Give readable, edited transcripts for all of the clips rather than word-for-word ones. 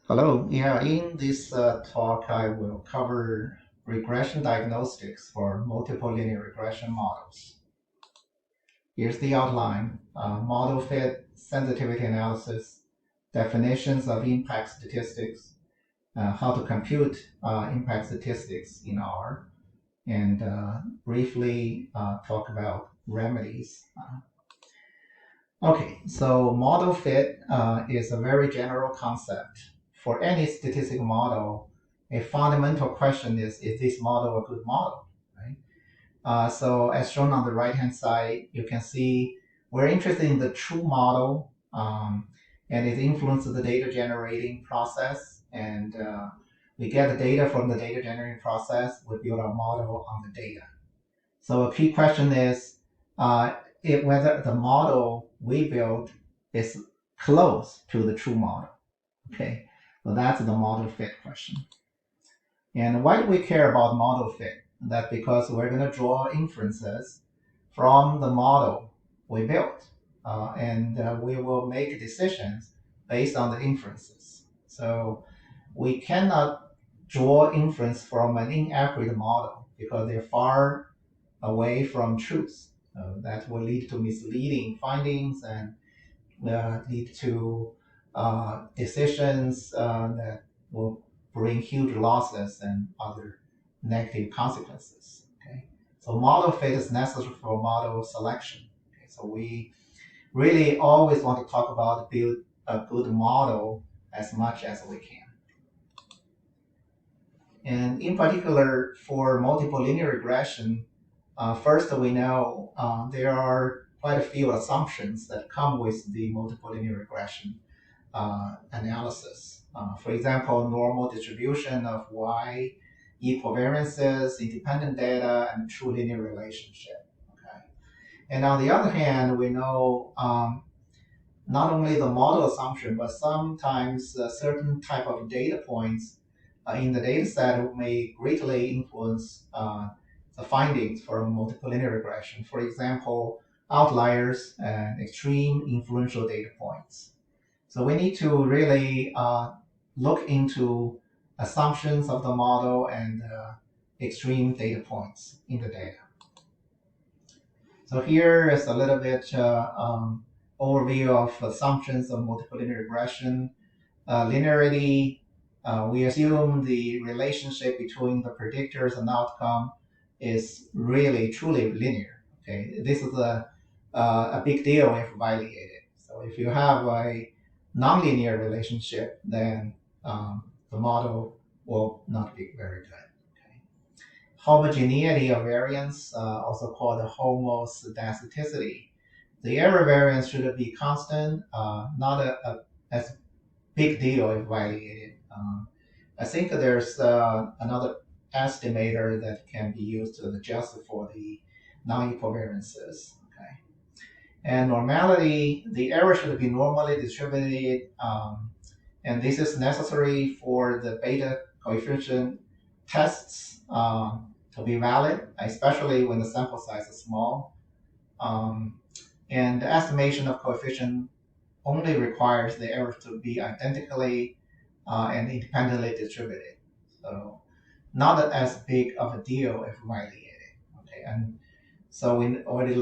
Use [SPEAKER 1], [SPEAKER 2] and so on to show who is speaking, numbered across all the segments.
[SPEAKER 1] Hello. Yeah, in this talk, I will cover regression diagnostics for multiple linear regression models. Here's the outline: model fit, sensitivity analysis, definitions of impact statistics, how to compute impact statistics in R, and briefly talk about remedies. Okay, so model fit is a very general concept. For any statistical model, a fundamental question is this model a good model, right? So as shown on the right-hand side, you can see we're interested in the true model, and it influences the data generating process. And we get the data from the data generating process. We build our model on the data. So a key question is whether the model we build is close to the true model. Okay, so that's the model fit question. And why do we care about model fit? That's because we're going to draw inferences from the model we built, and we will make decisions based on the inferences. So we cannot draw inference from an inaccurate model because they're far away from truth. That will lead to misleading findings and lead to decisions that will bring huge losses and other negative consequences. Okay, so model fit is necessary for model selection. Okay, so we really always want to talk about build a good model as much as we can. And in particular, for multiple linear regression, first, we know there are quite a few assumptions that come with the multiple linear regression analysis. For example, normal distribution of Y, equal variances, independent data, and true linear relationship. Okay. And on the other hand, we know not only the model assumption, but sometimes certain type of data points in the data set may greatly influence the findings from multiple linear regression. For example, outliers and extreme influential data points. So we need to really look into assumptions of the model and extreme data points in the data. So here is a little bit overview of assumptions of multiple linear regression. Linearity, we assume the relationship between the predictors and outcome is really truly linear. Okay, this is a big deal if validated. So if you have a nonlinear relationship, then the model will not be very good. Okay. Homogeneity of variance, also called homoscedasticity. The error variance should be constant, not as big deal if validated. I think there's another estimator that can be used to adjust for the non-equal variances. Okay. And normality, the error should be normally distributed, and this is necessary for the beta coefficient tests to be valid, especially when the sample size is small. And the estimation of coefficient only requires the error to be identically and independently distributed. So not as big of a deal if validated. Okay, and so we already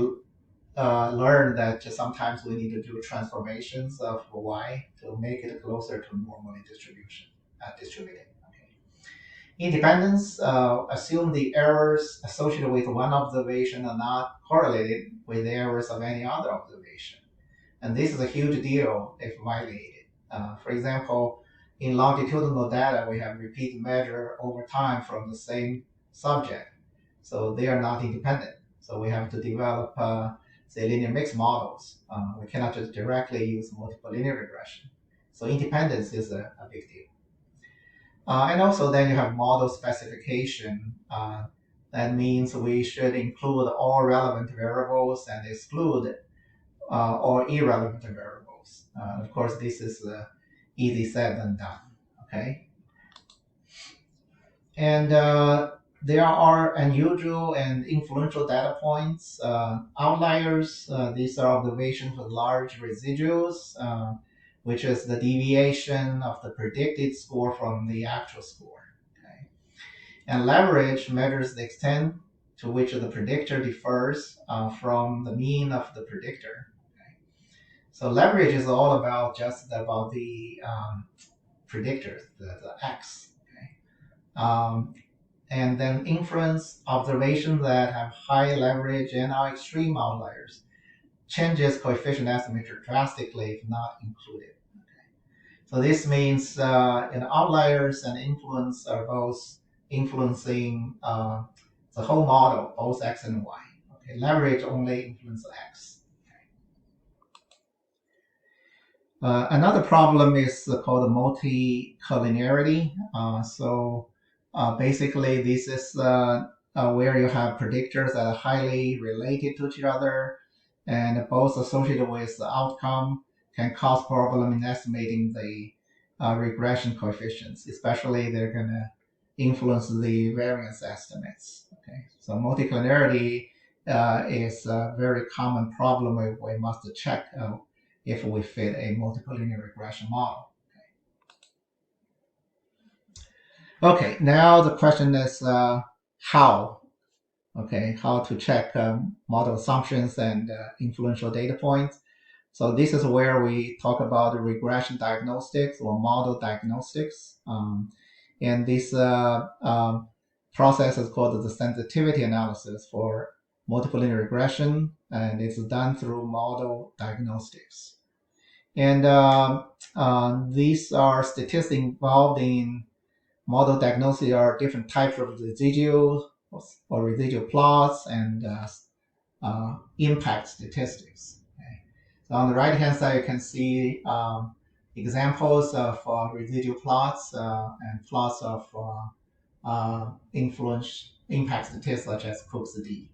[SPEAKER 1] learned that sometimes we need to do transformations of Y to make it closer to normally distributed. Okay. Independence, assume the errors associated with one observation are not correlated with the errors of any other observation. And this is a huge deal if validated. For example, in longitudinal data, we have repeat measure over time from the same subject. So they are not independent. So we have to develop, say, linear mixed models. We cannot just directly use multiple linear regression. So independence is a big deal. And also then you have model specification. That means we should include all relevant variables and exclude all irrelevant variables. Of course, this is easy said than done. Okay, and there are unusual and influential data points. Outliers, these are observations with large residuals. which is the deviation of the predicted score from the actual score. Okay? And leverage measures the extent to which the predictor differs from the mean of the predictor. Okay? So leverage is all about just about the predictors, the X. Okay? And then inference observations that have high leverage and are extreme outliers changes coefficient estimator drastically if not included. Okay. So this means outliers and influence are both influencing the whole model, both X and Y. Okay. Leverage only influences X. Another problem is called multicollinearity. Basically, this is where you have predictors that are highly related to each other and both associated with the outcome can cause problem in estimating the regression coefficients, especially they're going to influence the variance estimates. Okay, so multicollinearity is a very common problem we must check if we fit a multiple linear regression model. Okay, now the question is how? Okay, how to check model assumptions and influential data points. So this is where we talk about the regression diagnostics or model diagnostics. And this process is called the sensitivity analysis for multiple linear regression, and it's done through model diagnostics. And these are statistics involved in model diagnosis are different types of residuals or residual plots and impact statistics. Okay. So on the right-hand side, you can see examples of residual plots and plots of influence impact statistics such as Cook's D.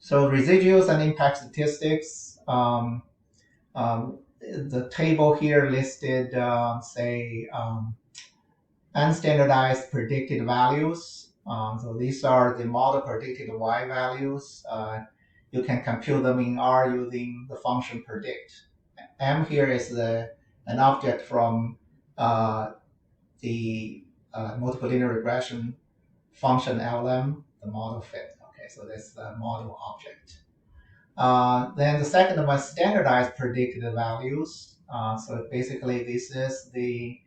[SPEAKER 1] So residuals and impact statistics. The table here listed, unstandardized predicted values. So these are the model predicted Y values. You can compute them in R using the function predict. M here is an object from the multiple linear regression function LM, the model fit. Okay, so that's the model object. Then the second one, standardized predicted values. So basically, this is the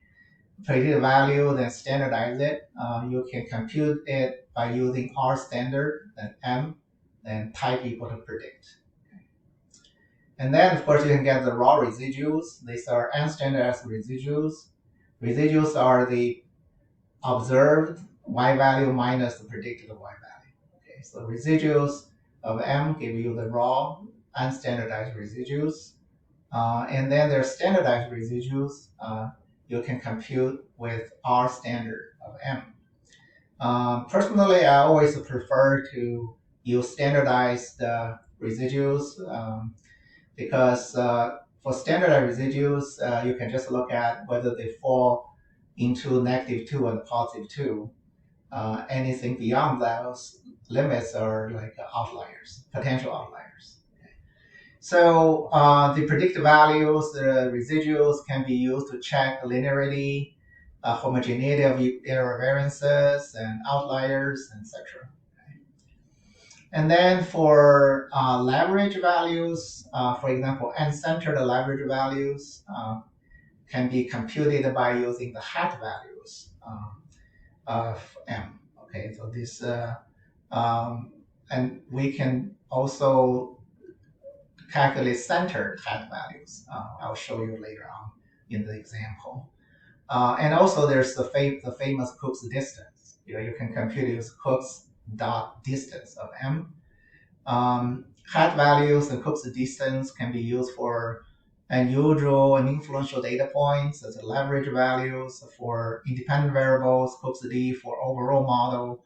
[SPEAKER 1] predicted value, then standardize it. You can compute it by using R standard, then M, then type equal to predict. Okay. And then, of course, you can get the raw residuals. These are unstandardized residuals. Residuals are the observed Y value minus the predicted Y value. Okay, so residuals of M give you the raw unstandardized residuals. And then there's standardized residuals you can compute with R standard of M. Personally, I always prefer to use standardized residuals because for standardized residuals, you can just look at whether they fall into -2 and +2. Anything beyond those limits are like outliers, potential outliers. Okay. So the predicted values, the residuals can be used to check linearity, homogeneity of error variances and outliers, etc. Okay. And then for leverage values, for example, uncentered leverage values can be computed by using the hat values of M. Okay, so this and we can also calculate centered hat values. I'll show you later on in the example. And also there's the famous Cook's distance. You can compute use Cook's dot distance of M. Hat values and Cook's distance can be used for unusual and influential data points as leverage values for independent variables, Cook's D for overall model.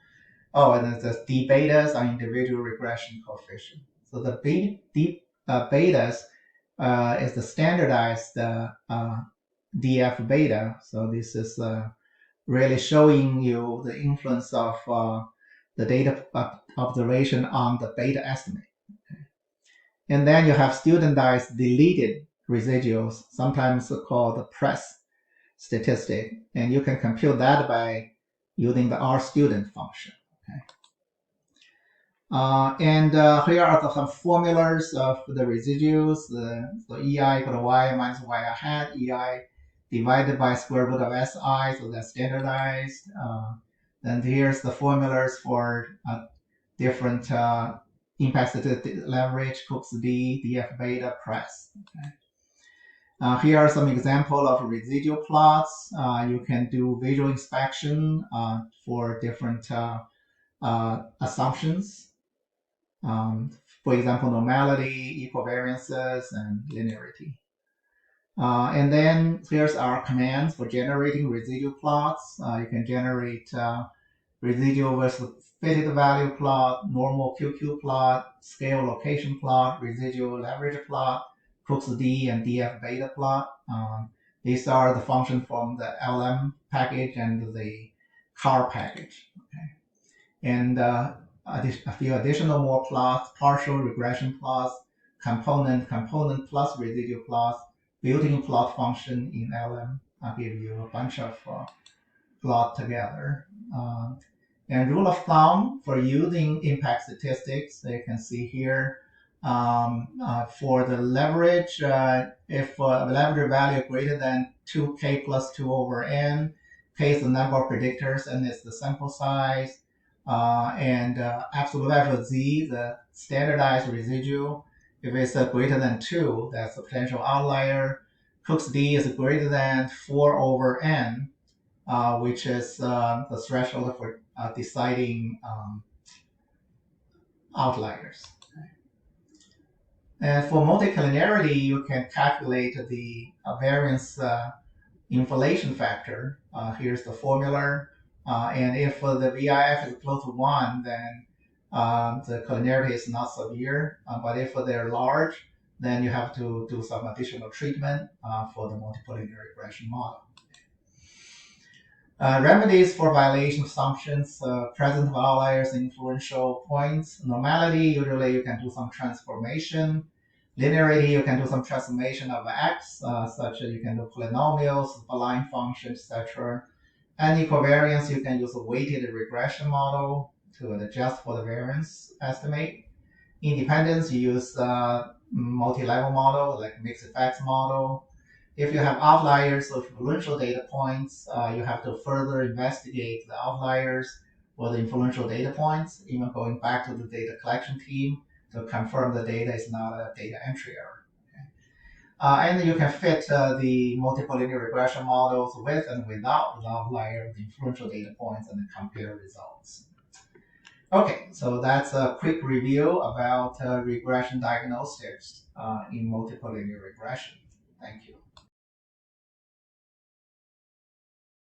[SPEAKER 1] Oh, and the D betas are individual regression coefficient. So the D betas is the standardized DF beta. So this is really showing you the influence of the data observation on the beta estimate. Okay. And then you have standardized deleted residuals, sometimes called the press statistic, and you can compute that by using the RStudent function. Okay. Here are some formulas of the residuals. So EI equal to Y minus Y hat, EI divided by square root of SI, so that's standardized. Then here's the formulas for different impact statistic leverage, Cook's D, DF beta, press. Okay. Here are some examples of residual plots. You can do visual inspection for different assumptions. For example, normality, equivariances, and linearity. And then here's our commands for generating residual plots. You can generate residual versus fitted value plot, normal QQ plot, scale location plot, residual leverage plot, Cook's D and DF beta plot. These are the functions from the LM package and the CAR package. Okay. And a few additional more plots, partial regression plots, component plus residual plots, built-in plot function in LM. I'll give you a bunch of plot together. And rule of thumb for using impact statistics, you can see here, for the leverage, if the leverage value greater than 2k plus 2 over n, k is the number of predictors and it's the sample size, and absolute leverage z, the standardized residual, if it's greater than 2, that's a potential outlier. Cook's D is greater than 4 over n, which is the threshold for deciding outliers. Okay. And for multicollinearity, you can calculate the variance inflation factor. Here's the formula. And if the VIF is close to 1, then the collinearity is not severe. But if they're large, then you have to do some additional treatment for the multiple linear regression model. Remedies for violation assumptions, presence of outliers, influential points. Normality, usually you can do some transformation. Linearity, you can do some transformation of X, such as you can do polynomials, line functions, etc. And equivariance, you can use a weighted regression model to adjust for the variance estimate. Independence, you use a multi-level model like mixed effects model. If you have outliers or influential data points, you have to further investigate the outliers or the influential data points, even going back to the data collection team to confirm the data is not a data entry error. Okay. And you can fit the multiple linear regression models with and without the outlier, the influential data points, and then compare results. Okay, so that's a quick review about regression diagnostics in multiple linear regression. Thank you.